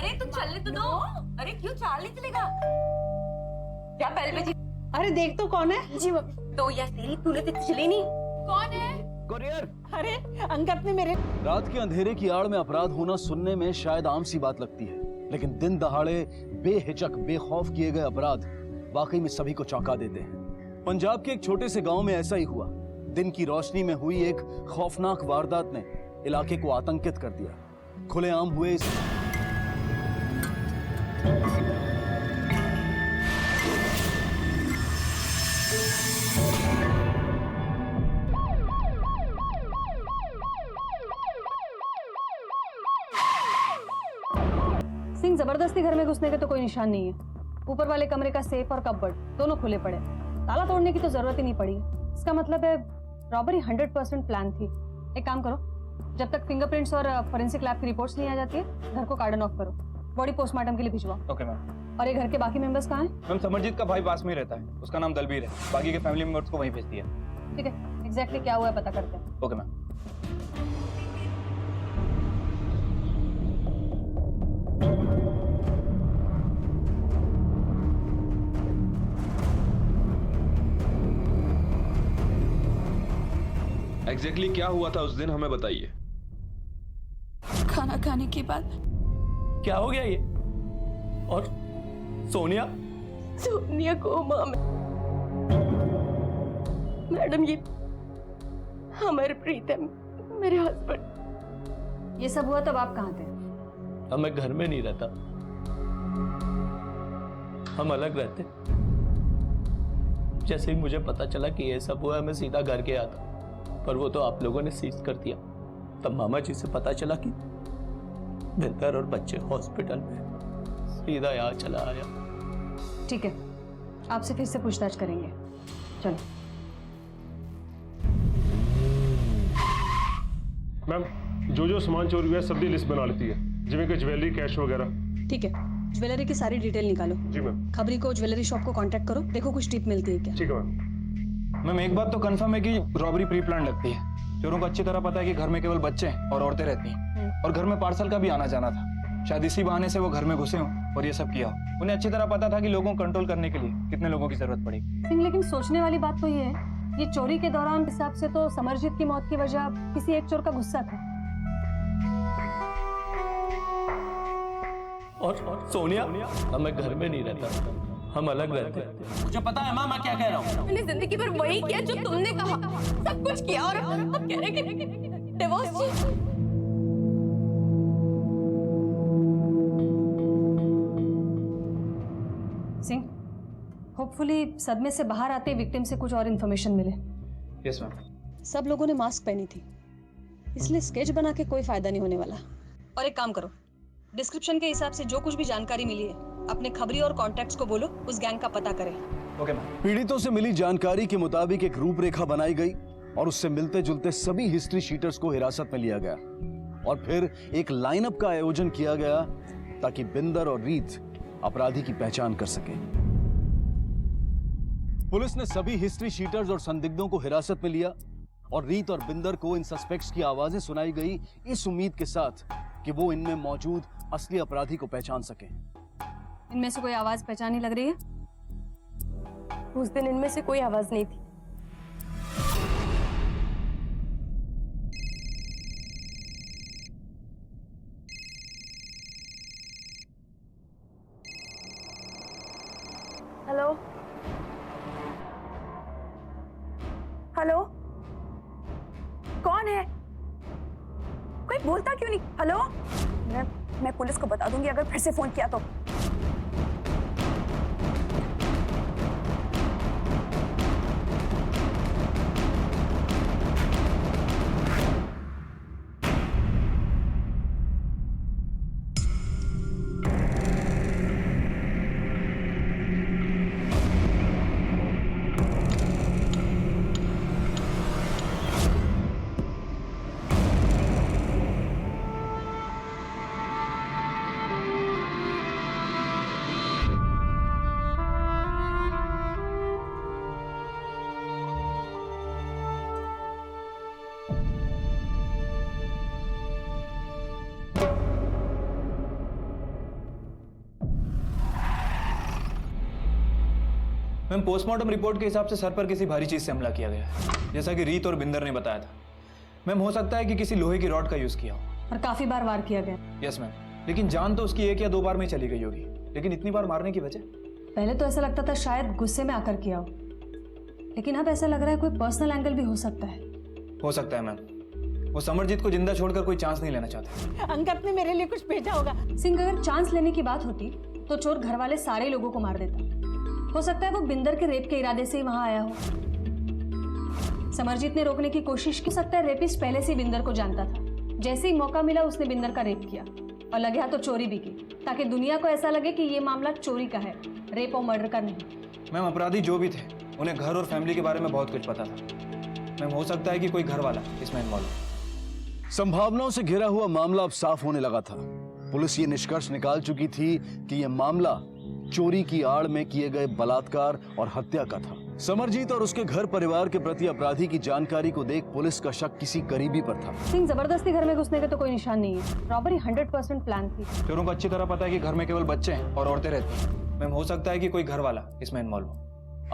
अरे तू चलने तो दो। अरे क्यों चाल नहीं चलेगा? क्या पहले में जी? अरे देख तो कौन है। जी मम्मी। तो या तेरी तूने तो चली नहीं। कौन है? कुरियर। अरे अंगद ने मेरे रात के अंधेरे की आड़ में अपराध होना सुनने में शायद आम सी बात लगती है, लेकिन दिन दहाड़े बेहिचक बेखौफ किए गए अपराध वाकई में सभी को चौंका देते हैं। पंजाब के एक छोटे से गांव में ऐसा ही हुआ। दिन की रोशनी में हुई एक खौफनाक वारदात ने इलाके को आतंकित कर दिया। खुलेआम हुए इस सिंह, जबरदस्ती घर में घुसने के तो कोई निशान नहीं है। ऊपर वाले कमरे का सेफ और कपबोर्ड दोनों खुले पड़े, ताला तोड़ने की तो जरूरत ही नहीं पड़ी। इसका मतलब है रॉबरी 100% प्लान थी। एक काम करो, जब तक फिंगरप्रिंट्स और फोरेंसिक लैब की रिपोर्ट्स नहीं आ जाती है, घर को कार्डन ऑफ करो। बॉडी पोस्टमार्टम के लिए भिजवाओ। Okay ma'am. और ये घर के बाकी मेंबर्स कहाँ हैं? मैम समरजीत का भाई पास में ही रहता है, उसका नाम दलबीर है। बाकी के फैमिली मेंबर्स को वहीं भेज दिया। ठीक है, एग्जैक्टली क्या हुआ है पता करते हैं। Okay ma'am. एग्जैक्टली क्या हुआ था उस दिन, हमें बताइए। खाना खाने के बाद क्या हो गया ये? और सोनिया? सोनिया कोमा में। मैडम ये हमारे प्रीतम, मेरे हस्बैंड। ये सब हुआ तब आप कहाँ थे? अब मैं घर में नहीं रहता, हम अलग रहते। जैसे ही मुझे पता चला कि ये सब हुआ, मैं सीधा घर के आता, पर वो तो आप लोगों ने सीज कर दिया। तब मामा जी से पता चला कि बिंदर और बच्चे हॉस्पिटल में, सीधा यहाँ चला आया। ठीक है, आपसे फिर से पूछताछ करेंगे। चलो। मैम जो सामान चोरी हुआ है सब दी लिस्ट बना लेती है, जिਵੇਂ कि ज्वेलरी, कैश वगैरह। ठीक है, ज्वेलरी की सारी डिटेल निकालो। जी मैम। खबरी को ज्वेलरी शॉप को कांटेक्ट करो, देखो कुछ टिप मिलती है क्या। ठीक है मैम। मैम एक बात तो कंफर्म है कि रॉबरी प्री प्लान लगती है। चोरों को अच्छी तरह पता है कि घर में केवल बच्चे और औरतें रहती हैं, और घर में पार्सल का भी आना जाना था। शायद इसी बहाने से वो घर में घुसे हों और ये सब किया हो। उन्हें अच्छी तरह पता था कि लोगों को कंट्रोल करने के लिए कितने लोगों की जरूरत पड़ेगी। सिंह, लेकिन सोचने वाली बात तो ये है, ये चोरी के दौरान हिसाब से तो समरजीत की मौत की वजह किसी एक चोर का गुस्सा था। और सोनिया? अब मैं घर में नहीं रहता, हम अलग रहते। मुझे पता है मामा क्या कह रहा हूँ। मैंने जिंदगी भर वही किया जो तुमने कहा, सब कुछ किया, और अब कह रहे कि डिवोर्स। सिंह, होपफुली सदमे से बाहर आते विक्टिम से कुछ और इन्फॉर्मेशन मिले। Yes ma'am. सब लोगों ने मास्क पहनी थी, इसलिए स्केच बना के कोई फायदा नहीं होने वाला। और एक काम करो, डिस्क्रिप्शन के हिसाब से जो कुछ भी जानकारी मिली है अपने खबरी और कॉन्टैक्ट्स को बोलो, उस गैंग का पता करें। Okay ma'am. पीड़ितों से मिली जानकारी के मुताबिक एक रूपरेखा बनाई गई और उससे मिलते जुलते सभी हिस्ट्री शीटर्स को हिरासत में लिया गया और फिर एक लाइनअप का आयोजन किया गया ताकि बिंदर और रीत अपराधी की पहचान कर सके। पुलिस ने सभी हिस्ट्री शीटर्स और संदिग्धों को हिरासत में लिया और रीत और बिंदर को इन सस्पेक्ट्स की आवाजें सुनाई गई, इस उम्मीद के साथ कि वो इनमें मौजूद असली अपराधी को पहचान सके। इनमें से कोई आवाज पहचानी लग रही है? उस दिन इनमें से कोई आवाज नहीं थी। हेलो हेलो, कौन है? कोई बोलता क्यों नहीं? हेलो, मैं पुलिस को बता दूंगी अगर फिर से फोन किया तो। मैम, पोस्टमार्टम रिपोर्ट के हिसाब से सर पर किसी भारी चीज से हमला किया गया है, जैसा कि रीत और बिंदर ने बताया था। मैम, हो सकता है कि किसी लोहे की रॉड का यूज किया हो। और काफी बार वार किया गया। यस मैम, लेकिन जान तो उसकी 1 या 2 बार में ही चली गई होगी, लेकिन इतनी बार मारने की वजह? पहले तो ऐसा लगता था शायद गुस्से में आकर किया हो, लेकिन अब ऐसा लग रहा है कोई पर्सनल एंगल भी हो सकता है। हो सकता है मैम, वो समरजीत को जिंदा छोड़कर कोई चांस नहीं लेना चाहते। अंगद ने मेरे लिए कुछ भेजा होगा। सिंह, अगर चांस लेने की बात होती तो चोर घर वाले सारे लोगों को मार देता। हो सकता है वो बिंदर के रेप के इरादे से ही वहां आया हो। समरजीत ने रोकने की कोशिश की। सकता है रेपिस्ट पहले से ही बिंदर को जानता था। जैसे ही मौका मिला उसने बिंदर का रेप किया और लगे हाथ तो चोरी भी की, ताकि दुनिया को ऐसा लगे कि ये मामला चोरी का है, रेप और मर्डर का नहीं। मैम, अपराधी जो भी थे उन्हें घर और फैमिली के बारे में बहुत कुछ पता था। मैम, हो सकता है कि कोई घर वाला इसमें इन्वॉल्व हो। संभावनाओं से घिरा हुआ मामला अब साफ होने लगा था। पुलिस ये निष्कर्ष निकाल चुकी थी कि यह मामला चोरी की आड़ में किए गए बलात्कार और हत्या का था। समरजीत और उसके घर परिवार के प्रति अपराधी की जानकारी को देख पुलिस का शक किसी करीबी पर था। सिंह, जबरदस्ती घर में घुसने का तो कोई निशान नहीं है। रॉबरी 100% प्लान थी। चोरों को अच्छी तरह पता है कि घर में केवल बच्चे हैं और औरतें रहती हैं। मैम, हो सकता है कि कोई घर वाला इसमें इन्वॉल्व हो।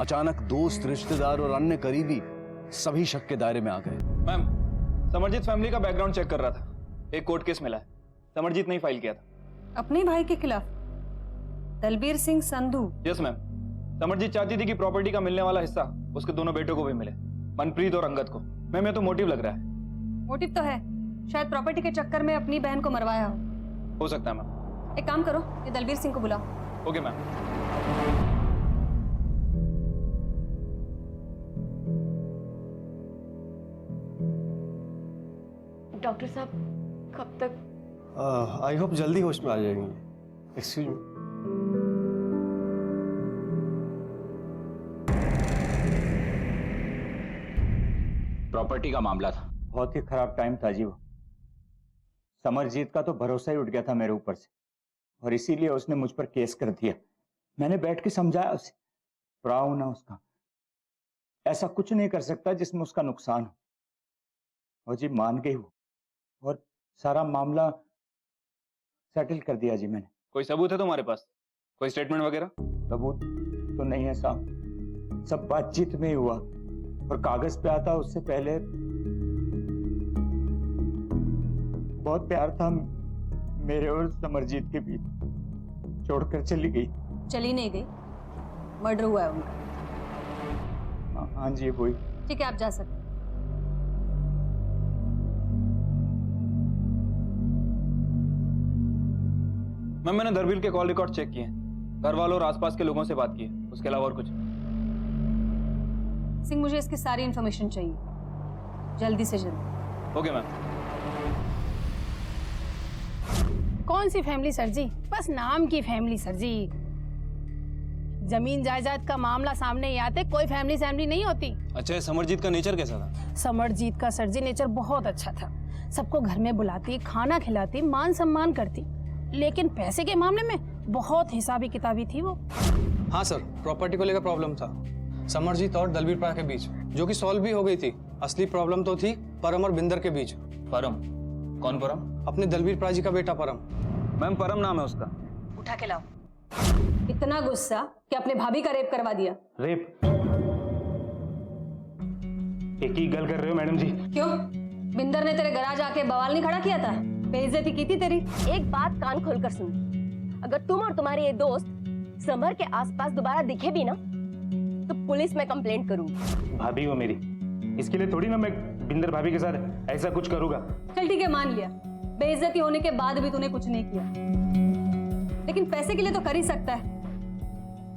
अचानक दोस्त, रिश्तेदार और अन्य करीबी सभी शक के दायरे में आ गए। मैम, समरजीत फैमिली का बैकग्राउंड चेक कर रहा था। एक कोर्ट केस मिला है, समरजीत ने ही फाइल किया था। अपने भाई के खिलाफ? दलबीर सिंह संधू? यस मैम, समरजीत चाहती थी कि प्रॉपर्टी का मिलने वाला हिस्सा उसके दोनों बेटों को भी मिले, मनप्रीत और अंगद को। मैम, ये तो मोटिव लग रहा है। मोटिव तो है, शायद प्रॉपर्टी के चक्कर में अपनी बहन को मरवाया हो सकता है मैम। एक काम करो, ये दलबीर सिंह को बुलाओ। Okay ma'am. डॉक्टर साहब, कब तक? आई होप जल्दी होश में आ जाएंगे। Excuse me. प्रॉपर्टी का मामला था। बहुत ही खराब टाइम था जी। वो समरजीत का तो भरोसा ही उठ गया था मेरे ऊपर से, और इसीलिए उसने मुझ पर केस कर दिया। मैंने बैठ के समझाया उसे, प्राव ना उसका, ऐसा कुछ नहीं कर सकता जिसमें उसका नुकसान हो। और जी मान गई वो, और सारा मामला सेटल कर दिया जी मैंने। कोई सबूत है तुम्हारे पास? कोई स्टेटमेंट वगैरह? सबूत तो नहीं है साहब, सब बातचीत में ही हुआ, और कागज पे आता उससे पहले बहुत प्यार था मेरे और समरजीत के बीच। छोड़कर चली गई। चली नहीं गई, मर्डर हुआ है उनका। हाँ जी, वही। ठीक है, आप जा सकते। मैम, मैंने दरबीर के कॉल रिकॉर्ड चेक किए, घर वालों और आसपास के लोगों से बात की है, उसके अलावा और कुछ? सिंह, मुझे इसकी सारी इंफॉर्मेशन चाहिए, जल्दी से जल्दी। Okay ma'am. कौन सी फैमिली सर जी? बस नाम की फैमिली सर जी। जमीन जायदाद का मामला सामने ही आते कोई फैमिली नहीं होती। अच्छा, समरजीत का नेचर कैसा था? समरजीत का सर जी नेचर बहुत अच्छा था। सबको घर में बुलाती, खाना खिलाती, मान सम्मान करती, लेकिन पैसे के मामले में बहुत हिसाबी किताबी थी वो। हाँ सर, प्रॉपर्टी को लेकर प्रॉब्लम था समरजीत और दलबीर प्रा के बीच, जो कि सॉल्व भी हो गई थी। असली प्रॉब्लम तो थी परम और बिंदर के बीच। परम? कौन परम? अपने दलबीर प्रा जी का बेटा परम। मैम, परम नाम है उसका। उठा के लाओ। इतना गुस्सा कि अपने भाभी का रेप करवा दिया। रेप? एक ही गल कर रहे हो मैडम जी? क्यों? बिंदर ने तेरे गराज आके बवाल नहीं खड़ा किया था? बेइज्जती की थी तेरी। एक बात कान खोलकर सुन, अगर तुम और तुम्हारे ये दोस्त समर के आसपास दोबारा दिखे भी ना, तो पुलिस में कंप्लेंट करूंगी। भाभी हो मेरी, इसके लिए थोड़ी ना मैं बिंदर भाभी के साथ ऐसा कुछ करूंगा। चल ठीक है, मान लिया, बेइज्जती होने के बाद भी तूने कुछ नहीं किया, लेकिन पैसे के लिए तो कर ही सकता है।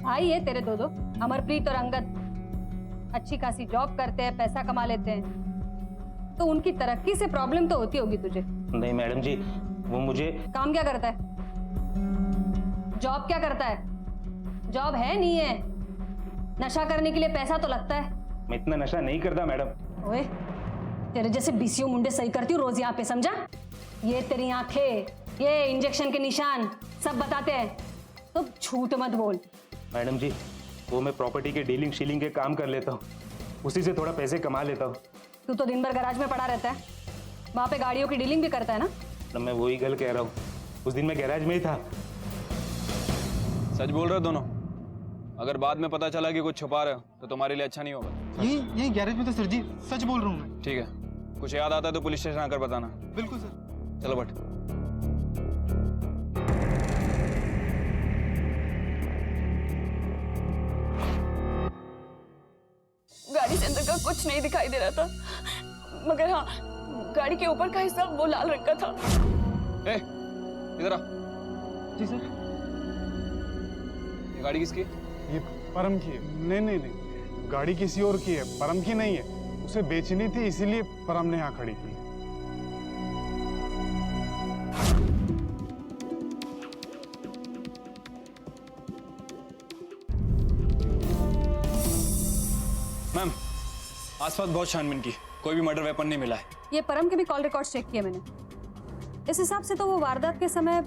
भाई है तेरे दो, अमरप्रीत और अंगद अच्छी खासी जॉब करते हैं, पैसा कमा लेते हैं, तो उनकी तरक्की से प्रॉब्लम तो होती होगी तुझे। नहीं मैडम जी, वो मुझे। काम क्या करता है? जॉब क्या करता है? जॉब है नहीं है, नशा करने के लिए पैसा तो लगता है। मैं इतना नशा नहीं करता मैडम। ओए, तेरे जैसे बीसीओ मुंडे सही करती हूँ रोज यहाँ पे, समझा? ये तेरी आंखें, ये इंजेक्शन के निशान सब बताते हैं, तो झूठ मत बोल। मैडम जी, वो मैं प्रॉपर्टी के डीलिंग शीलिंग के काम कर लेता हूँ, उसी से थोड़ा पैसे कमा लेता हूँ। तू तो दिन भर गैराज में पड़ा रहता है, वहाँ पे गाड़ियों की डीलिंग भी करता है ना? तो मैं वही गल कह रहा हूँ, उस दिन मैं गैराज में ही था। सच बोल रहे हो दोनों? अगर बाद में पता चला कि कुछ छुपा रहे हो तो तुम्हारे लिए अच्छा नहीं होगा। यही गैरेज में था सर जी, सच बोल रहा हूँ मैं। ठीक है, कुछ याद आता है तो पुलिस स्टेशन आकर बताना। बिल्कुल सर। चलो बट। गाड़ी से अंदर का कुछ नहीं दिखाई दे रहा था, मगर हाँ, गाड़ी के ऊपर का हिस्सा वो लाल रंग का था। ए, इधर आ। जी सर। ये गाड़ी किसकी? ये परम की है। नहीं, गाड़ी किसी और की है, परम की नहीं है। उसे बेचनी थी, इसीलिए परम ने यहाँ खड़ी की। मैम, आसपास बहुत छानबीन की, कोई भी मर्डर वेपन नहीं मिला है। ये परम के भी कॉल रिकॉर्ड चेक किए मैंने। इस हिसाब से तो वो वारदात के समय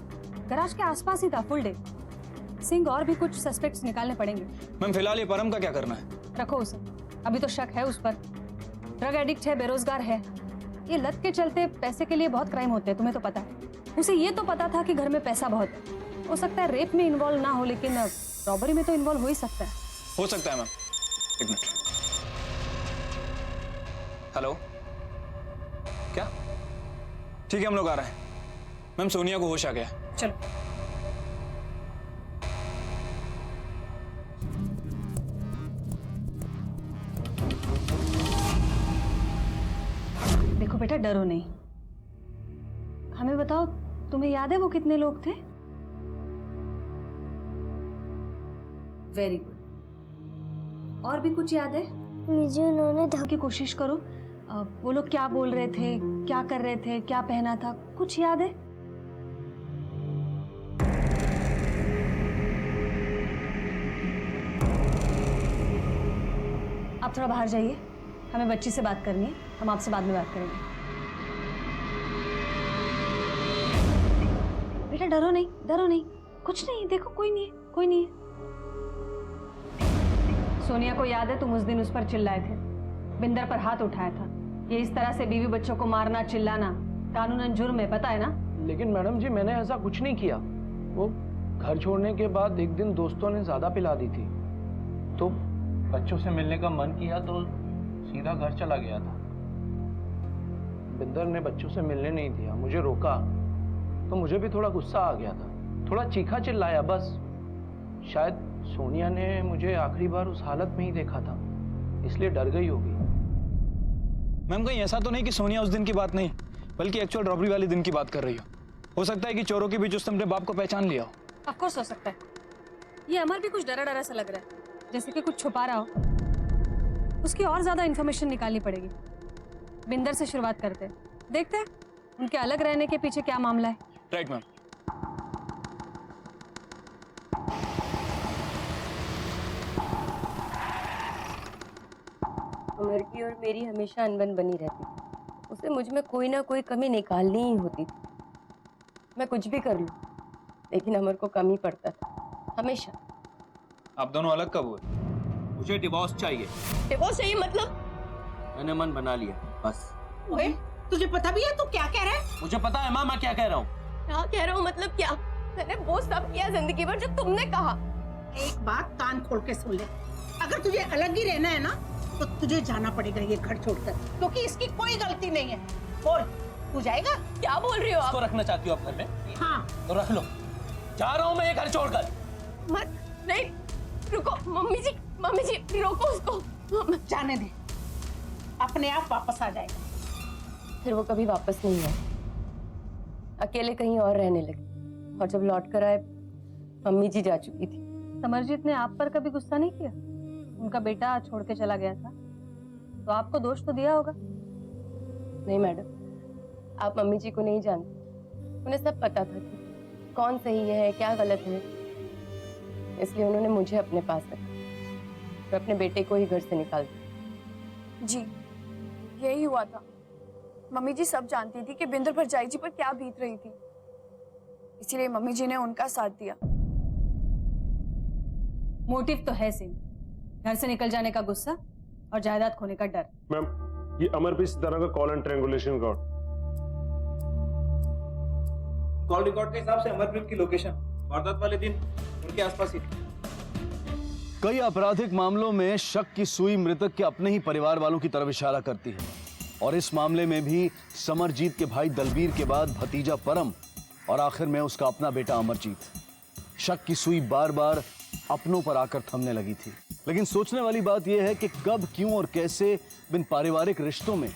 गैराज के आसपास ही था फुल डे। सिंह और भी कुछ सस्पेक्ट्स निकालने पड़ेंगे। मैम फिलहाल ये परम का क्या करना है? रखो उसे, अभी तो शक है उस पर। ड्रग एडिक्ट है, बेरोजगार है। ये लत के चलते पैसे के लिए बहुत क्राइम होते हैं, तुम्हें तो पता है। उसे ये तो पता था कि घर में पैसा बहुत है। हो सकता है रेप में इन्वॉल्व ना हो, लेकिन रॉबरी में तो इन्वॉल्व हो ही सकता है। हो सकता है मैम। एक मिनट। हेलो, क्या? ठीक है, हम लोग आ रहे हैं। मैम सोनिया को होश आ गया। चलो। देखो बेटा, डरो नहीं। हमें बताओ, तुम्हें याद है वो कितने लोग थे? Very good. और भी कुछ याद है? मुझे उन्होंने की कोशिश करो। वो लोग क्या बोल रहे थे, क्या कर रहे थे, क्या पहना था, कुछ याद है? आप थोड़ा बाहर जाइए, हमें बच्ची से बात करनी है। हम आपसे बाद में बात करेंगे। बेटा डरो नहीं, डरो नहीं, कुछ नहीं। देखो कोई नहीं है, कोई नहीं है। सोनिया को याद है, तुम उस दिन उस पर चिल्लाए थे, बिंदर पर हाथ उठाया था। ये इस तरह से बीवी बच्चों को मारना, चिल्लाना कानूनन जुर्म है, पता है ना? लेकिन मैडम जी, मैंने ऐसा कुछ नहीं किया। वो घर छोड़ने के बाद एक दिन दोस्तों ने ज्यादा पिला दी थी, तो बच्चों से मिलने का मन किया तो सीधा घर चला गया था। बिंदर ने बच्चों से मिलने नहीं दिया, मुझे रोका, तो मुझे भी थोड़ा गुस्सा आ गया था, थोड़ा चीखा चिल्लाया बस। शायद सोनिया ने मुझे आखिरी बार उस हालत में ही देखा था, इसलिए डर गई होगी। मैम कहीं ऐसा तो नहीं कि सोनिया उस दिन की बात नहीं, बल्कि एक्चुअल रॉबरी वाले दिन की बात कर रही हो सकता है कि चोरों के बीच उसने अपने बाप को पहचान लिया हो। ऑफ कोर्स हो सकता है। ये अमर भी कुछ डरा डरा सा लग रहा है, जैसे कि कुछ छुपा रहा हो। उसकी और ज्यादा इन्फॉर्मेशन निकालनी पड़ेगी। बिंदर से शुरुआत करते हैं, देखते हैं उनके अलग रहने के पीछे क्या मामला है। Right ma'am. उमर की और मेरी हमेशा अनबन बनी रहती थी। उसे मुझ में कोई ना कोई कमी निकालनी ही होती थी। मैं कुछ भी कर लूं, लेकिन अमर को कमी पड़ता था हमेशा। आप दोनों अलग कब हुए? मुझे डिवोर्स चाहिए। डिवोर्स चाहिए मतलब? मैंने मन बना लिया, बस। ओए, तुझे पता भी है तू क्या कह रहा है? मुझे पता है माँ, मैं क्या कह रहा हूँ। क्या कह रहा हूँ मतलब क्या? मैंने वो सब किया जिंदगी भर जो तुमने कहा। एक बात कान खोल के सुन ले, अगर तुझे अलग ही रहना है ना, तो तुझे जाना पड़ेगा ये घर छोड़कर, क्योंकि इसकी कोई गलती नहीं है। बोल, तू जाएगा? क्या बोल रही हो आप? इसको रखना चाहती हो आप घर में? हाँ। तो रख लो, जा रहा हूँ मैं ये घर छोड़कर। मत, नहीं, रुको मम्मी जी रोको उसको। जाने दे, अपने आप वापस आ जाएगा। फिर वो कभी वापस नहीं आया, अकेले कहीं और रहने लगे, और जब लौट कर आए मम्मी जी जा चुकी थी। समरजीत ने आप पर कभी गुस्सा नहीं किया? उनका बेटा छोड़ के चला गया था, तो आपको दोष तो दिया होगा। नहीं मैडम, आप मम्मी जी को नहीं जानते। उन्हें सब पता था कि कौन सही है क्या गलत है, इसलिए उन्होंने मुझे अपने पास रखा, तो अपने बेटे को ही घर से निकाल दिया। जी, यही हुआ था। मम्मी जी सब जानती थी कि बिंदर भरजाई जी पर क्या बीत रही थी, इसीलिए मम्मी जी ने उनका साथ दिया। मोटिव तो है सेम, घर से निकल जाने का गुस्सा और जायदाद खोने का डर। मैम, ये अमर भी इस तरह का call and triangulation record. Call record के हिसाब से अमरप्रीत की लोकेशन वारदात वाले दिन उनके आसपास ही थी। कई आपराधिक मामलों में शक की सुई मृतक के अपने ही परिवार वालों की तरफ इशारा करती है, और इस मामले में भी समरजीत के भाई दलबीर के बाद भतीजा परम और आखिर में उसका अपना बेटा अमरजीत। शक की सुई बार बार अपनों पर आकर थमने लगी थी। लेकिन सोचने वाली बात यह है कि कब, क्यों और कैसे बिन पारिवारिक रिश्तों में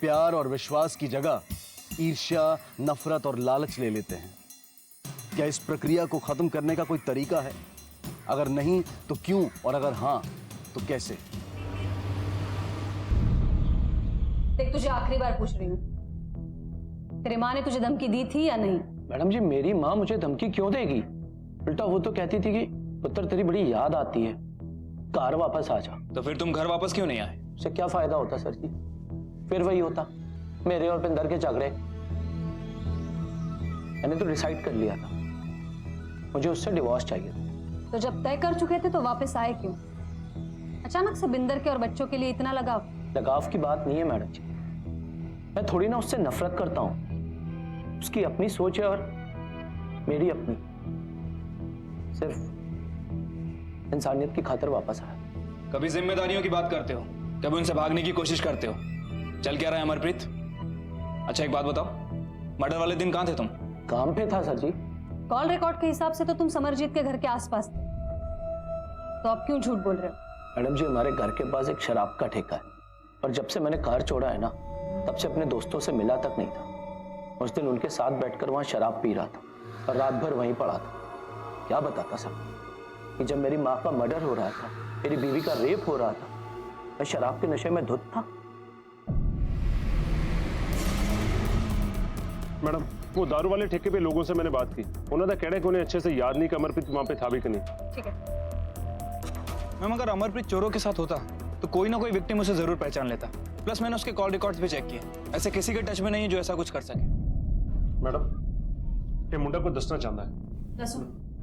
प्यार और विश्वास की जगह ईर्ष्या, नफरत और लालच ले लेते हैं। क्या इस प्रक्रिया को खत्म करने का कोई तरीका है? अगर नहीं तो क्यों, और अगर हाँ तो कैसे? देख, तुझे आखिरी बार पूछ रही हूँ, तेरी माँ ने तुझे धमकी दी थी या नहीं? मैडम जी, मेरी माँ मुझे धमकी क्यों देगी? उल्टा वो तो कहती थी कि पुत्र तेरी बड़ी याद आती है, घर वापस आ जा। तो फिर तुम घर वापस क्यों नहीं आए? उससे क्या फायदा होता सर जी? फिर वही होता, मेरे और बिंदर के झगड़े। मैंने तो डिसाइड कर लिया था, मुझे उससे डिवोर्स चाहिए। तो जब तय कर चुके थे तो वापस आए क्यों? अचानक से बिंदर के और बच्चों के लिए इतना लगाव? लगाव की बात नहीं है मैडम जी, मैं थोड़ी ना उससे नफरत करता हूँ। उसकी अपनी सोच है और मेरी अपनी। सिर्फ इंसानियत की खातिर वापस आया। कभी जिम्मेदारियों की बात करते हो, कभी उनसे भागने की कोशिश करते हो। चल क्या रहा है अमरप्रीत? अच्छा एक बात बताओ, मर्डर वाले दिन कहाँ थे तुम? काम पे था सर जी। कॉल रिकॉर्ड के हिसाब से तो तुम समरजीत के घर के आसपास थे, तो अब क्यों झूठ बोल रहे हो? मैडम जी, हमारे घर के पास एक शराब का ठेका है, और जब से मैंने कार छोड़ा है ना, तब से अपने दोस्तों से मिला तक नहीं था। उस दिन उनके साथ बैठकर वहां शराब पी रहा था और रात भर वहीं पड़ा था। क्या बताता सब कि जब मेरी माँ का मर्डर हो रहा था, मेरी बीवी का रेप हो रहा था, मैं शराब के नशे में धुत था। मैडम, वो दारू वाले ठेके पे लोगों से मैंने बात की, उन्होंने कह रहे कि उन्हें अच्छे से याद नहीं कि अमरप्रीत वहां पे था भी कि नहीं। ठीक है मैम, अगर अमरप्रीत चोरों के साथ होता तो कोई ना कोई विक्टिम उसे जरूर पहचान लेता। प्लस मैंने उसके कॉल रिकॉर्ड्स भी चेक किए, ऐसे किसी के टच में नहीं है जो ऐसा कुछ कर सके। मैडम, ये मुंडा को दसना चाहता है।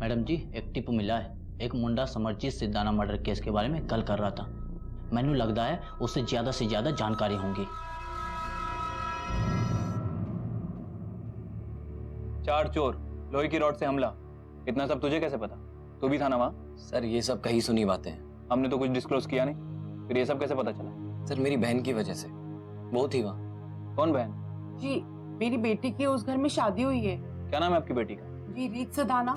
मैडम जी, एक टिप मिला है। एक मुंडा समरजीत सिद्धाना मर्डर केस के बारे में गल कर रहा था। मैनू लगता है उससे ज्यादा जानकारी होंगी। 4 चोर, लोहे की रॉड से हमला, इतना सब तुझे कैसे पता? तू भी था ना वहाँ? सर ये सब कहीं सुनी बातें हैं। हमने तो कुछ डिस्क्लोज किया नहीं, फिर ये सब कैसे पता चला? सर मेरी बहन की वजह से, वो थी वहाँ। कौन बहन? जी, मेरी बेटी की उस घर में शादी हुई है। क्या नाम है आपकी बेटी का? जी, रीत सदाना।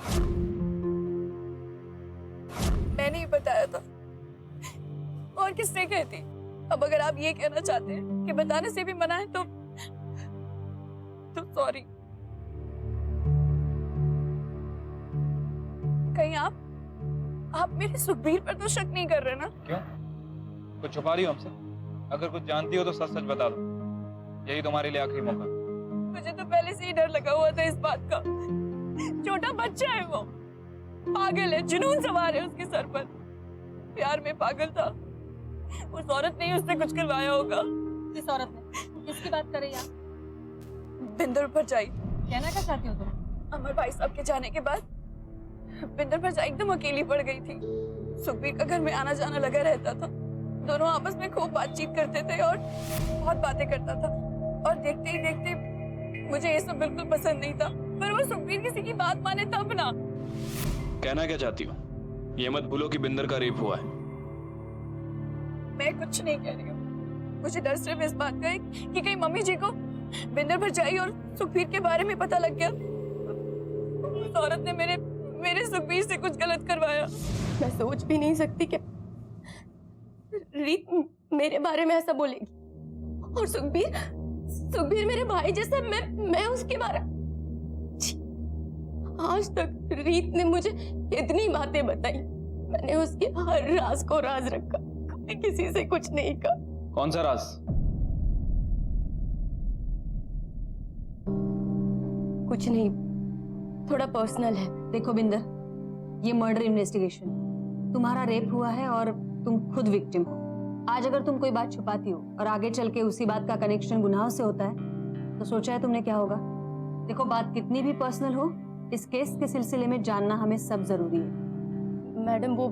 मैंने ही बताया था, और किसने कहती? अब अगर आप ये कहना चाहते हैं कि बताने से भी मना है तो सॉरी। कहीं आप मेरे सुखबीर पर तो शक नहीं कर रहे ना? क्यों? कुछ छुपा रही हो हमसे? अगर कुछ जानती हो तो सच सच बता दो, यही तुम्हारे लिए आखिरी मौका। मुझे तो पहले से ही डर लगा हुआ था इस बात का। छोटा बच्चा है वो, पागल है, जुनून सवार है उसके सर पर। प्यार में पागल था। उस औरत ने ही उससे कुछ करवाया होगा। किस औरत ने? किसकी बात कर रही हैं? बिंदर भरजाई। कहना क्या चाहती हो तुम? अमर भाई साहब के जाने के बाद बिंदर भरजाई एकदम अकेली पड़ गई थी। सुखबीर का घर में आना जाना लगा रहता था। दोनों आपस में खूब बातचीत करते थे और बहुत बातें करता था। और देखते ही देखते मुझे ये सब बिल्कुल पसंद नहीं था, पर वो सुखबीर किसी की बात माने तब ना। कहना क्या चाहती हो? ये मत भूलो कि बिंदर का रेप हुआ है। मैं कुछ नहीं कह रही हूँ। मुझे डर सिर्फ इस बात का है कि कहीं मम्मी जी को बिंदर भरजाई और सुखबीर के बारे में पता लग गया। उस औरत ने मेरे सुखबीर से कुछ गलत करवाया। मैं सोच भी नहीं सकती कि रीत मेरे बारे में ऐसा बोलेगी। और सुखबीर मेरे भाई जैसा, मैं उसके बारे। आज तक रीत ने मुझे इतनी बातें बताई, मैंने उसके हर राज को राज रखा, कभी किसी से कुछ नहीं कहा। कौन सा राज? कुछ नहीं, थोड़ा पर्सनल है। देखो बिंदर, ये मर्डर इन्वेस्टिगेशन, तुम्हारा रेप हुआ है और तुम खुद विक्टिम हो। आज अगर तुम कोई बात छुपाती हो और आगे चल के उसी बात का कनेक्शन गुनाह से होता है, तो सोचा है तुमने क्या होगा? देखो, बात कितनी भी पर्सनल हो, इस केस के सिलसिले में जानना हमें सब जरूरी है। मैडम, वो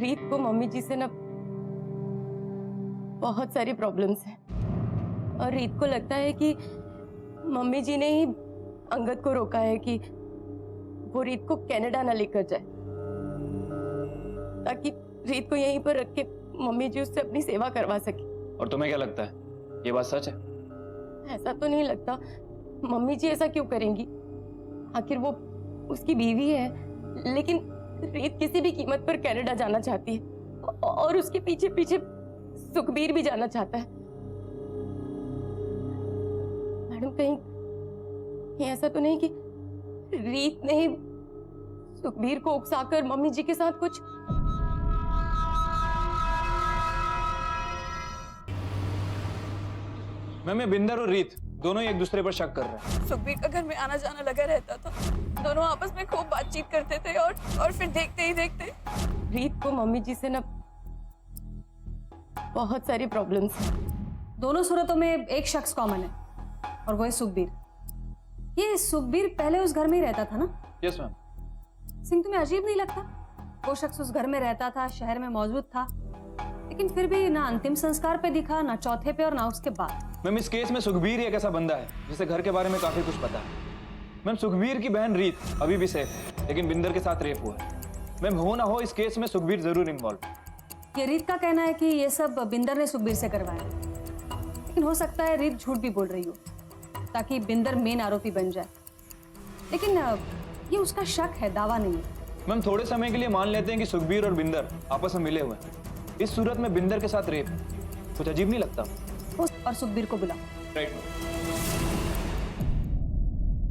रीत को मम्मी जी से ना बहुत सारी प्रॉब्लम्स हैं, और रीत को लगता है कि मम्मी जी ने ही अंगद को रोका है कि वो रीत को कनाडा ना लेकर जाए। ताकि रीत को यहीं पर रख के मम्मी जी उससे अपनी सेवा करवा सके। और तुम्हें क्या लगता है ये बात सच है? ऐसा तो नहीं लगता। मम्मी जी ऐसा क्यों करेंगी? आखिर वो उसकी बीवी है। लेकिन रीत किसी भी कीमत पर कनाडा जाना चाहती है और उसके पीछे पीछे सुखबीर भी जाना चाहता है। मैडम कहीं ऐसा तो नहीं कि रीत ने ही सुखबीर को उकसाकर मम्मी जी के साथ कुछ? मैम ये बिंदर और रीत दोनों ही एक दूसरे पर शक कर रहे हैं। सुखबीर का घर में आना जाना लगा रहता था, दोनों आपस में खूब बातचीत करते थे और फिर देखते ही देखते रीत को मम्मी जी से ना बहुत सारी प्रॉब्लम्स हैं। दोनों सूरतों में एक शख्स कॉमन है और वो है सुखबीर। ये सुखबीर पहले उस घर में ही रहता था ना? Yes ma'am. सिंह, तुम्हें अजीब नहीं लगता? वो शख्स उस घर में रहता था, शहर में मौजूद था, लेकिन फिर भी ना अंतिम संस्कार पे दिखा, ना चौथे पे और ना उसके बाद। मैम इस केस में सुखबीर एक ऐसा बंदा है जिसे घर के बारे में काफी कुछ पता है। मैम सुखबीर की बहन रीत अभी भी सेफ है, लेकिन बिंदर के साथ रेप हुआ है। मैम हो ना हो इस केस में सुखबीर जरूर इन्वॉल्व। ये रीत का कहना है कि ये सब बिंदर ने सुखबीर से करवाया, लेकिन हो सकता है रीत झूठ भी बोल रही हो ताकि बिंदर मेन आरोपी बन जाए। लेकिन ये उसका शक है, दावा नहीं है। मैम थोड़े समय के लिए मान लेते हैं कि सुखबीर और बिंदर आपस में मिले हुए हैं। इस सूरत में बिंदर के साथ रेप कुछ अजीब नहीं लगता? और सुखबीर को बुला। राइट।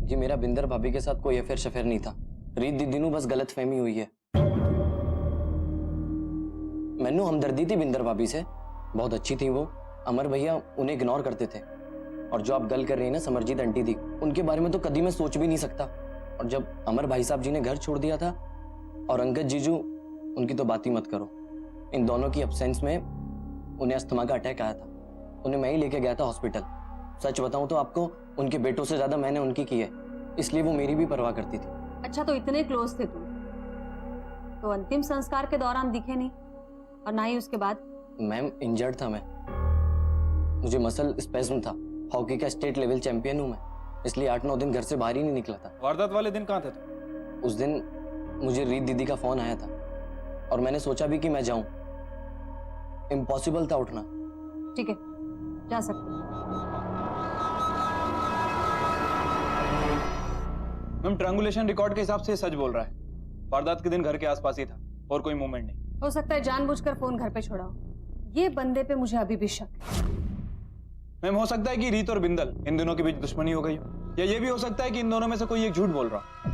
जी मेरा बिंदर भाभी के साथ कोई अफेयर शफेयर नहीं था। रीत दीदी नू बस गलत फहमी हुई है। मैनू हमदर्दी थी बिंदर भाभी से, बहुत अच्छी थी वो। अमर भैया उन्हें इग्नोर करते थे। और जो आप गल कर रही है ना समरजीत आंटी दी, उनके बारे में तो कभी मैं सोच भी नहीं सकता। और जब अमर भाई साहब जी ने घर छोड़ दिया था और अंगद जीजू, उनकी तो बात ही मत करो। इन दोनों की एब्सेंस में उन्हें अस्थमा का अटैक आया था। उन्हें मैं ही लेके गया था हॉस्पिटल। सच बताऊं तो आपको, उनके बेटों से ज्यादा मैंने उनकी की है, इसलिए वो मेरी भी परवाह करती थी। अच्छा, तो इतने क्लोज थे तुम, तो अंतिम संस्कार के दौरान दिखे नहीं और ना ही उसके बाद? मैम इंजर्ड था मैं, मुझे मसल स्पेज्म था। हॉकी का स्टेट लेवल चैंपियन हूं मैं, इसलिए 8-9 दिन घर से बाहर ही नहीं निकला था। वारदात वाले दिन कहाँ थे तुम? उस दिन मुझे रीत दीदी का फोन आया था और मैंने सोचा भी कि मैं जाऊं। इम्पॉसिबल था उठना। ठीक है, जा सकते। मैम ट्रायंगुलेशन रिकॉर्ड के हिसाब से सच बोल रहा है। वारदात के दिन घर के आसपास ही था और कोई मूवमेंट नहीं। हो सकता है जानबूझकर फोन घर पे छोड़ा हो। ये बंदे पे मुझे अभी भी शक है। मैम हो सकता है कि रीत और बिंदल इन दोनों के बीच दुश्मनी हो गई हो, या ये भी हो सकता है कि इन दोनों में से कोई एक झूठ बोल रहा हो।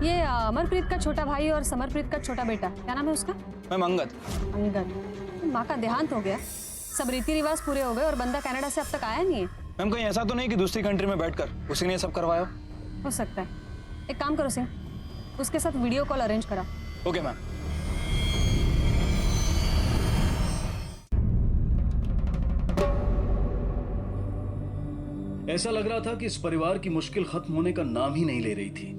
ये अमरप्रीत का छोटा भाई और समरप्रीत का छोटा बेटा, क्या नाम है उसका? मैम अंगद। अंगद। माँ का देहांत हो गया, सब रीति रिवाज पूरे हो गए और बंदा कनाडा से अब तक आया नहीं है। मैम कहीं ऐसा तो नहीं कि दूसरी कंट्री में बैठकर उसी ने सब करवाया हो सकता है। एक काम करो सिंह, उसके साथ वीडियो कॉल अरेंज करा। Okay ma'am. ऐसा लग रहा था कि इस परिवार की मुश्किल खत्म होने का नाम ही नहीं ले रही थी।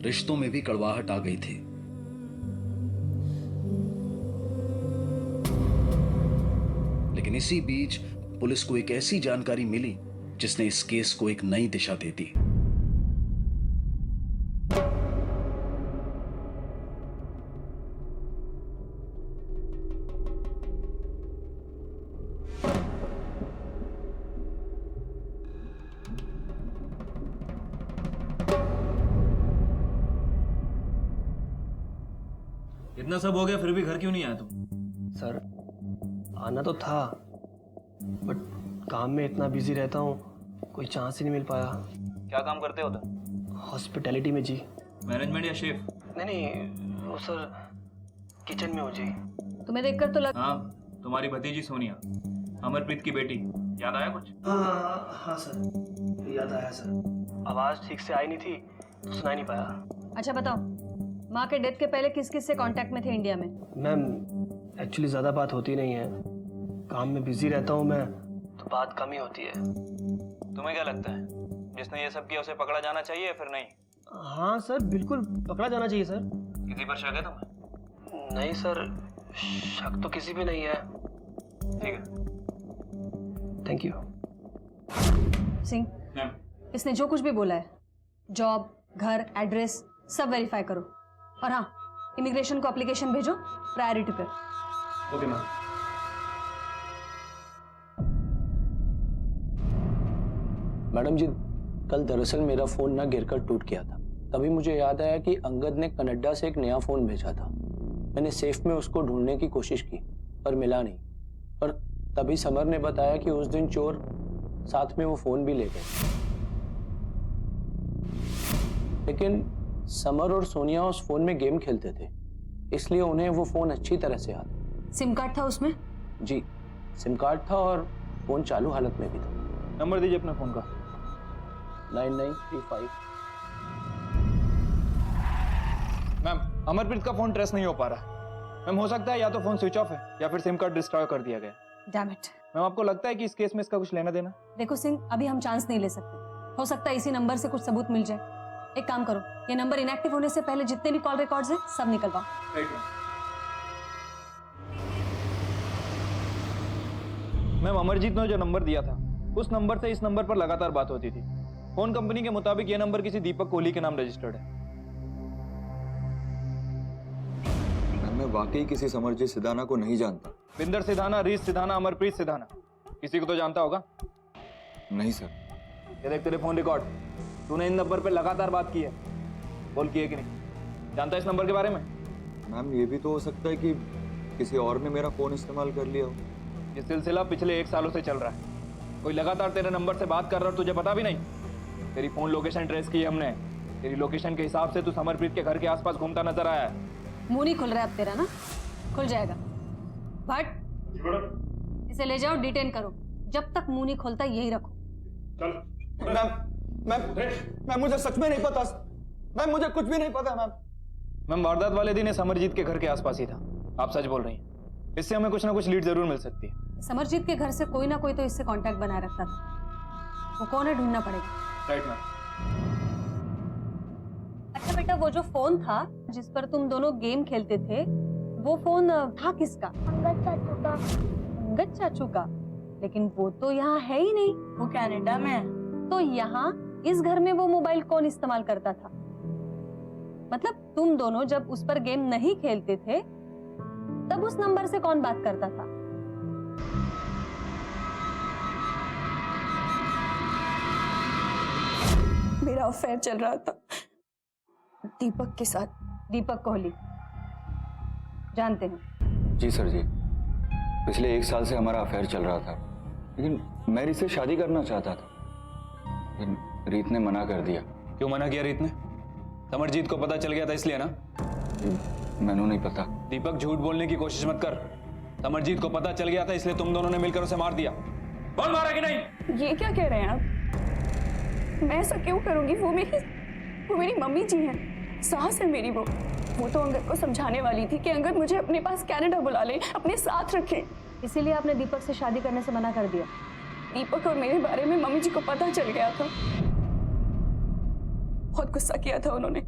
रिश्तों में भी कड़वाहट आ गई थी। लेकिन इसी बीच पुलिस को एक ऐसी जानकारी मिली जिसने इस केस को एक नई दिशा दे दी। इतना सब हो गया फिर भी घर क्यों नहीं आया तुम? सर आना तो था, बट काम में इतना बिजी रहता हूँ, कोई चांस ही नहीं मिल पाया। क्या काम करते हो तुम? हॉस्पिटैलिटी में जी। मैनेजमेंट या शेफ? नहीं वो सर किचन में हो जी। तुम्हें देखकर तो लग। हाँ तुम्हारी भतीजी सोनिया, अमरप्रीत की बेटी, याद आया कुछ? हाँ सर याद आया सर, आवाज़ ठीक से आई नहीं थी तो सुना नहीं पाया। अच्छा बताओ, माँ के डेथ के पहले किस किस से कांटेक्ट में थे इंडिया में? मैम एक्चुअली ज़्यादा बात होती नहीं है, काम में बिजी रहता हूँ मैं, तो बात कम ही होती है। तुम्हें क्या लगता है जिसने ये सब किया उसे पकड़ा जाना चाहिए या फिर नहीं? हाँ सर बिल्कुल पकड़ा जाना चाहिए सर। किसी पर शक है तुम्हें? नहीं सर, शक तो किसी भी नहीं है। ठीक है, थैंक यू। सिंह, इसने जो कुछ भी बोला है, जॉब, घर, एड्रेस सब वेरीफाई करो। और हाँ, इमिग्रेशन को एप्लीकेशन भेजो प्रायोरिटी पर। Okay ma'am. मैडम जी, कल दरअसल मेरा फोन ना गिरकर टूट गया था। तभी मुझे याद आया कि अंगद ने कनाडा से एक नया फोन भेजा था। मैंने सेफ में उसको ढूंढने की कोशिश की पर मिला नहीं। और तभी समर ने बताया कि उस दिन चोर साथ में वो फोन भी ले गए। लेकिन समर और सोनिया उस फोन में गेम खेलते थे, इसलिए उन्हें वो फोन अच्छी तरह से याद है। सिम कार्ड था उसमें? जी, सिम कार्ड था और फोन चालू हालत में भी था। नंबर दीजिए अपने फोन का। 9935। मैम, अमरप्रीत का फोन ट्रेस नहीं हो पा रहा। मैम, हो सकता है या तो फोन स्विच ऑफ है या फिर सिम कार्ड डिस्ट्रॉय कर दिया गया। Damn it. मैम, आपको लगता है कि इस केस में इसका कुछ लेना देना? देखो सिंह, अभी हम चांस नहीं ले सकते। हो सकता है इसी नंबर से कुछ सबूत मिल जाए। एक काम करो, ये नंबर इनएक्टिव होने से पहले जितने भी कॉल रिकॉर्ड्स हैं सब निकलवाओ। मैम, अमरजीत ने जो नंबर दिया था उस नंबर से इस नंबर पर लगातार बात होती थी। फोन कंपनी के मुताबिक ये नंबर किसी दीपक कोहली के नाम रजिस्टर्ड है। मैं वाकई किसी समरजीत सिदाना को नहीं जानता। बिंदर सिधाना, रीस सिधाना, अमरप्रीत सिधाना, किसी को तो जानता होगा? नहीं सर। ये देख तेरे फोन रिकॉर्ड, तूने इन नंबर पे लगातार बात की है। बोल की है कि नहीं? जानता है इस नंबर के बारे में? मैम, ये भी तो हो सकता है कि किसी और ने मेरा फोन इस्तेमाल कर लिया हो। ये सिलसिला पिछले 1 सालों से चल रहा है। कोई लगातार तेरे नंबर से बात कर रहा और तुझे पता भी नहीं। तेरी फोन लोकेशन ट्रेस की हमने। तेरी लोकेशन के हिसाब से तू समरप्रीत के घर के आसपास घूमता नजर आया है। मुंह नहीं खुल रहा है अब तेरा ना? खुल जाएगा। भट्ट, इसे ले जाओ, डिटेन करो। जब तक मुंह नहीं खोलता यही रखो। मैम, मुझे सच में नहीं पता। मैम, मुझे कुछ भी नहीं पता। मैम, वारदात वाले दिन समरजीत के घर के आसपास ही था। आप सच बोल रही हैं। इससे हमें कुछ ना कुछ लीड जरूर मिल सकती है। समरजीत के घर से कोई ना कोई तो इससे कांटेक्ट बनाए रखता था। वो कौन है ढूंढना पड़ेगा। Right ma'am. अच्छा बेटा, वो जो फोन था जिस पर तुम दोनों गेम खेलते थे, वो फोन था किसका? अंगद चाचू का। अंगद चाचू का? लेकिन वो तो यहाँ है ही नहीं, वो कनाडा में है। तो यहाँ इस घर में वो मोबाइल कौन इस्तेमाल करता था? मतलब तुम दोनों जब उस पर गेम नहीं खेलते थे तब उस नंबर से कौन बात करता था? मेरा अफेयर चल रहा था दीपक के साथ। दीपक कोहली जानते हैं? जी सर जी। पिछले 1 साल से हमारा अफेयर चल रहा था, लेकिन मैं रीत से शादी करना चाहता था, लेकिन रीत ने मना कर दिया। क्यों मना किया रीत ने? समरजीत को पता चल गया था इसलिए ना? मैंने नहीं पता। दीपक, झूठ बोलने की कोशिश मत कर। समरजीत को पता चल गया था इसलिए तुम दोनों ने मिलकर उसे मार दिया। बोल, मारा कि नहीं? ये क्या कह रहे हैं आप? मैं ऐसा क्यों करूंगी? वो मेरी मम्मी जी हैं, सास है मेरी। वो तो अंगद को समझाने वाली थी कि अंगद मुझे अपने पास कनाडा बुला ले, अपने साथ रखे। इसीलिए आपने दीपक से शादी करने से मना कर दिया? दीपक और मेरे बारे में मम्मी जी को पता चल गया था। बहुत गुस्सा किया था उन्होंने,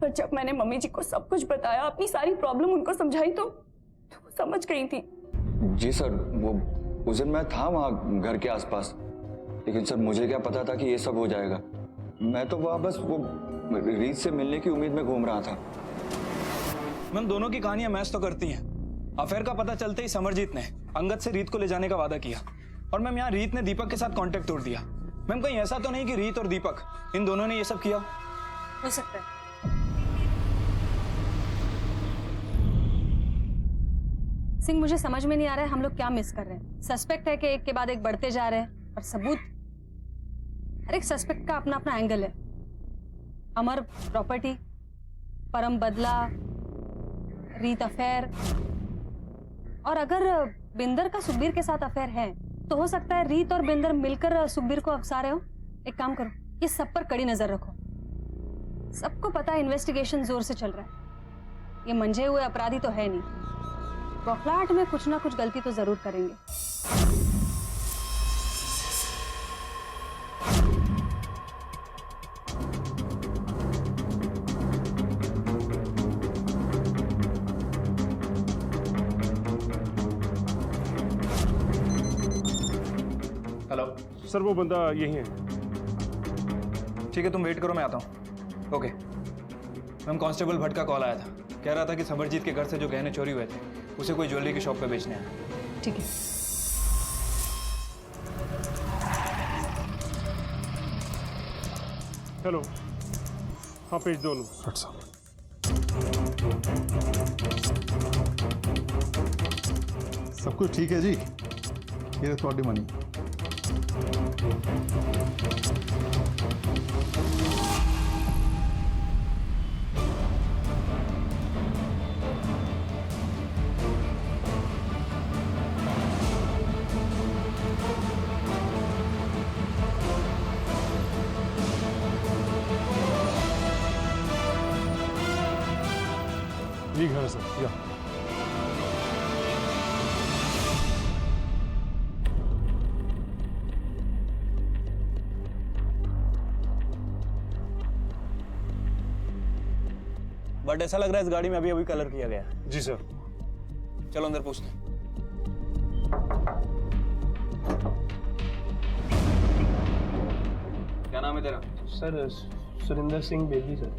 पर जब मैंने मम्मी जी को सब कुछ बताया, अपनी सारी प्रॉब्लम उनको समझाई तो वो समझ गई थी। जी सर, वो उस दिन मैं था वहाँ घर के आसपास, लेकिन सर मुझे क्या पता था कि ये सब हो जाएगा। मैं तो वहाँ बस वो रीत से मिलने की उम्मीद में घूम रहा था। मैम, दोनों की कहानियां मैच तो करती हैं। अफेयर का पता चलते ही समरजीत ने अंगद से रीत को ले जाने का वादा किया और मैम यहाँ रीत ने दीपक के साथ कांटेक्ट तोड़ दिया। मैम, कहीं ऐसा तो नहीं कि रीत और दीपक इन दोनों ने ये सब किया? हो सकता है। सिंह, मुझे समझ में नहीं आ रहा है हम लोग क्या मिस कर रहे हैं। सस्पेक्ट है कि एक के बाद एक बढ़ते जा रहे हैं, और सबूत, हर एक सस्पेक्ट का अपना अपना एंगल है। अमर प्रॉपर्टी, परम बदला, रीत अफेयर, और अगर बिंदर का सुखबीर के साथ अफेयर है तो हो सकता है रीत और बिंदर मिलकर सुखबीर को अफसा रहे हो। एक काम करो, ये सब पर कड़ी नजर रखो। सबको पता है इन्वेस्टिगेशन जोर से चल रहा है। ये मंझे हुए अपराधी तो है नहीं, बौखलाहट में कुछ ना कुछ गलती तो जरूर करेंगे। सर वो बंदा यही है। ठीक है, तुम वेट करो, मैं आता हूँ। ओके मैम, कांस्टेबल भट्ट का कॉल आया था, कह रहा था कि समरजीत के घर से जो गहने चोरी हुए थे उसे कोई ज्वेलरी की शॉप पे बेचने आया। ठीक है। हेलो, हाँ पेज दो लो। सब कुछ ठीक है जी, ये थोड़ी मनी। ये घर है सर, या बट ऐसा लग रहा है इस गाड़ी में अभी अभी कलर किया गया है। जी सर। चलो अंदर पूछते हैं। क्या नाम है तेरा? Sir Surendra Singh Bedi sir.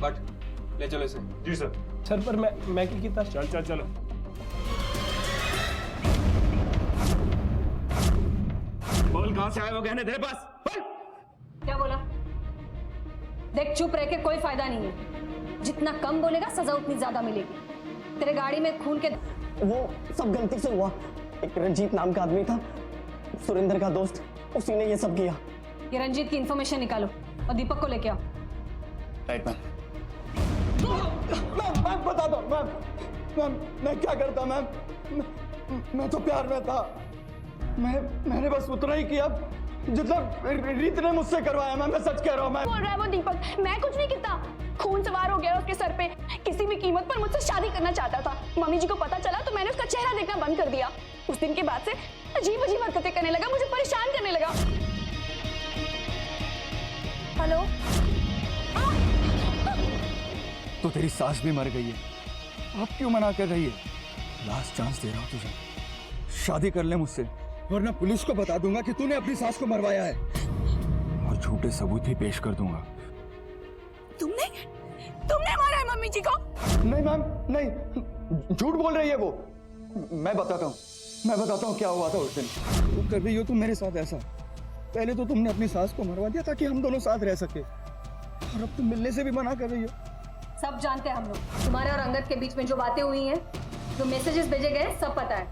But ले चलो इसे। जी सर। सर पर मैं क्या कितना चल चल चलो। बोल कहां से आए वो गहने तेरे पास? बोल। क्या बोला? देख, चुप रह के कोई फायदा नहीं है। जितना कम बोलेगा सजा उतनी ज्यादा मिलेगी। तेरे गाड़ी में खून के वो सब गलती से हुआ। एक रंजीत नाम का आदमी था, सुरेंद्र का दोस्त, उसी ने ये सब किया। ये रंजीत की इंफॉर्मेशन निकालो और दीपक को लेके आओ। Right ma'am. मैम बता दो मैम, मैं क्या करता मैम? मैं तो प्यार में था। मैंने बस उतना ही किया जितना रीत ने मुझसे करवाया। मैं सच कह रहा हूँ। मैं बोल रहा है वो दीपक, मैं कुछ नहीं किया। खून सवार हो गया उसके सर पे। किसी भी कीमत पर मुझसे शादी करना चाहता था। मम्मी जी को पता चला तो मैंने उसका चेहरा देखना बंद कर दिया। उस दिन के बाद से अजीब अजीब हरकतें करने लगा, मुझे परेशान करने लगा। हेलो, तो तेरी सास भी मर गई है, आप क्यों मना कर रही है? लास्ट चांस दे रहा हूं तुझे, शादी कर ले मुझसे, वरना पुलिस को बता दूंगा कि तूने अपनी सास को मरवाया है और झूठे सबूत भी पेश कर दूंगा। तुमने मारा है मम्मी जी को? नहीं मैम, नहीं, झूठ बोल रही है वो। मैं बताता हूँ क्या हुआ था उस दिन। तू कर रही हो तुम मेरे साथ ऐसा? पहले तो तुमने अपनी सास को मरवा दिया ताकि हम दोनों साथ रह सके, और अब तुम मिलने से भी मना कर रही हो। सब जानते हैं हम लोग, तुम्हारे और अंगद के बीच में जो बातें हुई हैं, जो मैसेजेस भेजे गए, सब पता है।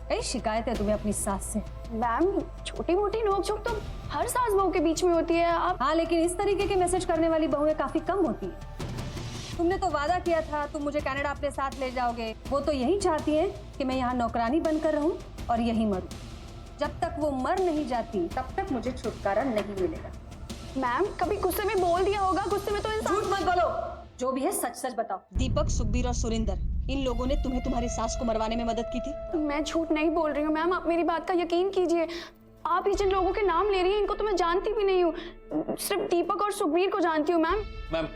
कई शिकायत है तुम्हें अपनी सास से। मैम, छोटी मोटी नोकझोंक तो हर सास बहू के बीच में होती है। आप हाँ, लेकिन इस तरीके के मैसेज करने वाली बहुएं काफी कम होती है। तुमने तो वादा किया था तुम मुझे कनाडा अपने साथ ले जाओगे। वो तो यही चाहती है कि मैं यहाँ नौकरानी बनकर रहूं और यहीं मरूं। जब तक वो मर नहीं जाती तब तक मुझे छुटकारा नहीं मिलेगा। मैम, कभी गुस्से में बोल दिया होगा। गुस्से में तो इंसान। झूठ मत बोलो, जो भी है सच सच बताओ। दीपक, सुखबीर और सुरेंद्र, इन लोगों ने तुम्हें तुम्हारी सास को मरवाने में मदद की थी? मैं झूठ नहीं बोल रही हूँ मैम, आप मेरी बात का यकीन कीजिए। आप ही जिन लोगों के नाम ले रही हैं, इनको तो मैं जानती भी नहीं हूँ। सिर्फ दीपक और सुखबीर को जानती हूँ मैम। मैम,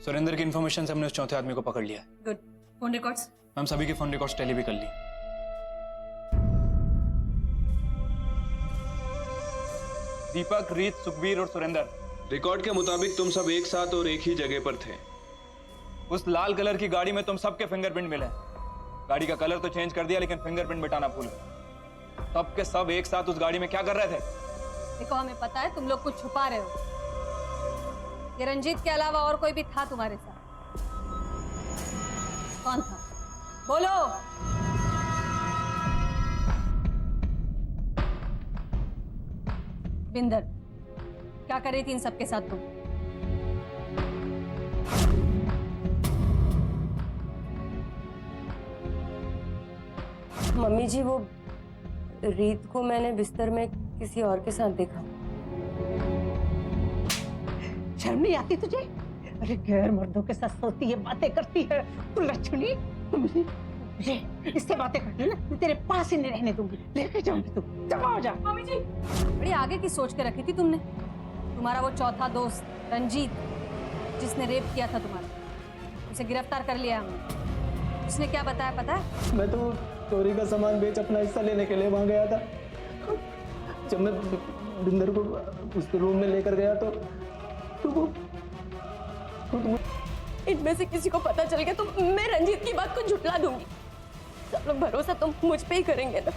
सुरेंद्र की इन्फॉर्मेशन से हमने उस चौथे आदमी को पकड़ लिया है। गुड। Phone records? मैम, सभी के फोन रिकॉर्ड्स टेली भी कर ली। दीपक, रीत, सुखबीर और सुरेंद्र। रिकॉर्ड के मुताबिक तुम सब एक साथ और एक ही जगह पर थे। उस लाल कलर की गाड़ी में तुम सबके फिंगरप्रिंट मिले। गाड़ी का कलर तो चेंज कर दिया, लेकिन फिंगरप्रिंट मिटाना भूल गए। सब के सब एक साथ उस गाड़ी में क्या कर रहे थे? देखो, हमें पता है तुम लोग कुछ छुपा रहे हो। ये रंजीत के अलावा और कोई भी था तुम्हारे साथ? कौन था? बोलो। बिंदर, क्या कर रही थी इन सबके साथ तुम? मम्मी जी, वो रीत को मैंने बिस्तर में किसी और के साथ देखा। शर्म नहीं आती तुझे? अरे गैर मर्दों के साथ सोती है, बातें करती है। तू लक्ष्मी, मुझे इससे बातें करती ना, मैं तेरे पास ही नहीं रहने दूंगी। लेके जाऊंगी, तू जमा हो जा। मम्मी जी, बड़ी आगे की सोच के रखी थी तुमने। तुम्हारा वो चौथा दोस्त रंजीत, जिसने रेप किया था तुम्हारा, उसे गिरफ्तार कर लिया हमने। उसने क्या बताया पता है? मैं तो चोरी का सामान बेच अपना हिस्सा लेने के लिए वहां गया था। जब मैं बिंदर को उसके रूम में लेकर गया तो वो इनमें से किसी को पता चल गया तो मैं रंजीत की बात को झुटला दूंगी। सब लोग भरोसा तो मुझ पे ही करेंगे ना।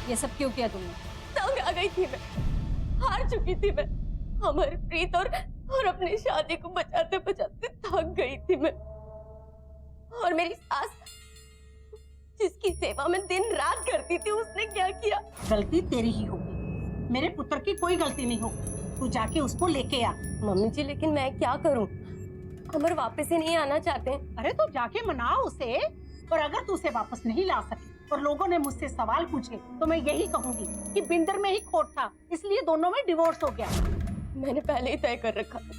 ये सब क्यों किया तुमने? तंग आ गई थी मैं, हार चुकी थी मैं। अमरप्रीत और अपनी शादी को बचाते बचाते थक गई थी मैं। और मेरी सास जिसकी सेवा में दिन रात करती थी, उसने क्या किया? गलती तेरी ही होगी, मेरे पुत्र की कोई गलती नहीं होगी। तू जाके उसको लेके आ। मम्मी जी लेकिन मैं क्या करूं? अमर वापस ही नहीं आना चाहते। अरे तो जाके मना उसे, और अगर तू उसे वापस नहीं ला सकी और लोगों ने मुझसे सवाल पूछे तो मैं यही कहूंगी कि बिंदर में ही खोट था, इसलिए दोनों में डिवोर्स हो गया। मैंने पहले ही तय कर रखा था,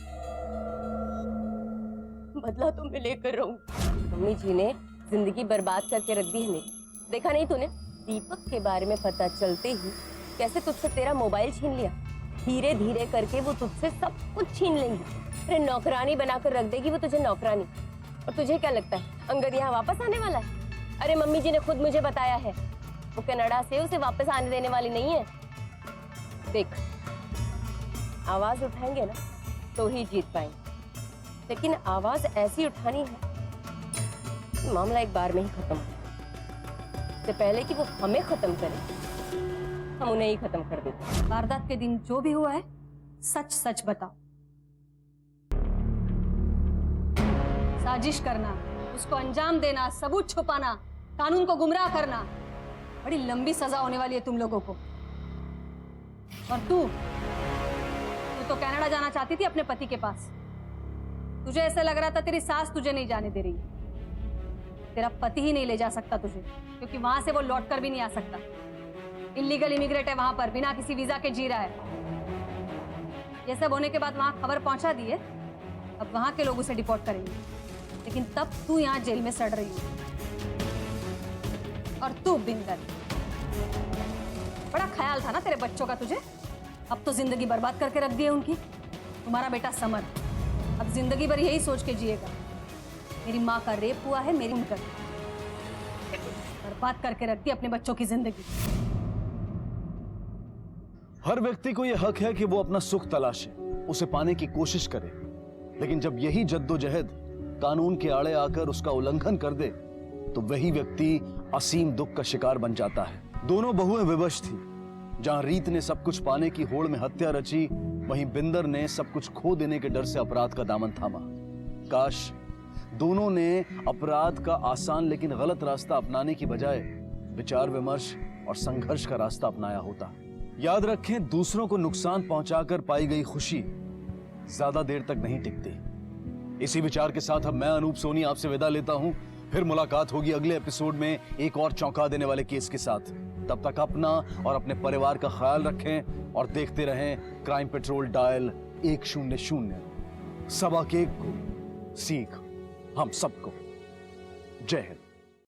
बदला तो मैं लेकर रहूंगी। मम्मी जी ने जिंदगी बर्बाद करके रख दी है मेरी। देखा नहीं तूने दीपक के बारे में पता चलते ही कैसे तुझसे तेरा मोबाइल छीन लिया। धीरे धीरे करके वो तुझसे सब कुछ छीन लेंगी। अरे नौकरानी बनाकर रख देगी वो तुझे, नौकरानी। और तुझे क्या लगता है अंगद यहाँ वापस आने वाला है? अरे मम्मी जी ने खुद मुझे बताया है वो कनाडा से उसे वापस आने देने वाली नहीं है। देख आवाज उठाएंगे ना तो ही जीत पाएंगे, लेकिन आवाज ऐसी उठानी है कि मामला एक बार में ही खत्म हो। इससे पहले कि वो हमें खत्म करे, हम उन्हें ही खत्म कर देते। वारदात के दिन जो भी हुआ है सच सच बताओ। साजिश करना, उसको अंजाम देना, सबूत छुपाना, कानून को गुमराह करना, बड़ी लंबी सजा होने वाली है तुम लोगों को। और तू तो कनाडा जाना चाहती थी अपने पति के पास। तुझे ऐसा लग रहा था तेरी सास तुझे नहीं जाने दे रही है। तेरा पति ही नहीं ले जा सकता तुझे, क्योंकि वहां से वो लौट कर भी नहीं आ सकता। इलीगल इमिग्रेट है वहां पर, बिना किसी वीजा के जी रहा है। ये सब होने के बाद वहां खबर पहुंचा दी है, अब वहां के लोग उसे डिपोर्ट करेंगे। लेकिन तब तू यहाँ जेल में सड़ रही है। और तू बिंदर, बड़ा ख्याल था ना तेरे बच्चों का तुझे, अब तो जिंदगी बर्बाद करके रख दी है उनकी। तुम्हारा बेटा समर अब जिंदगी भर यही सोच के जिएगा, मेरी माँ का रेप हुआ है, मेरी उनका बर्बाद करके रख दी अपने बच्चों की जिंदगी। हर व्यक्ति को यह हक है कि वो अपना सुख तलाशे, उसे पाने की कोशिश करे। लेकिन जब यही जद्दोजहद कानून के आड़े आकर उसका उल्लंघन कर दे तो वही व्यक्ति असीम दुख का शिकार बन जाता है। दोनों बहुएं विवश थी। जहां रीत ने सब कुछ पाने की होड़ में हत्या रची, वहीं बिंदर ने सब कुछ खो देने के डर से अपराध का दामन थामा। काश दोनों ने अपराध का आसान लेकिन गलत रास्ता अपनाने की बजाय विचार विमर्श और संघर्ष का रास्ता अपनाया होता। याद रखें, दूसरों को नुकसान पहुंचाकर पाई गई खुशी ज्यादा देर तक नहीं टिकती। इसी विचार के साथ अब मैं अनूप सोनी आपसे विदा लेता हूं। फिर मुलाकात होगी अगले एपिसोड में एक और चौंका देने वाले केस के साथ। तब तक अपना और अपने परिवार का ख्याल रखें और देखते रहें क्राइम पेट्रोल डायल 100। सबक एक को सीख हम सबको। जय हिंद।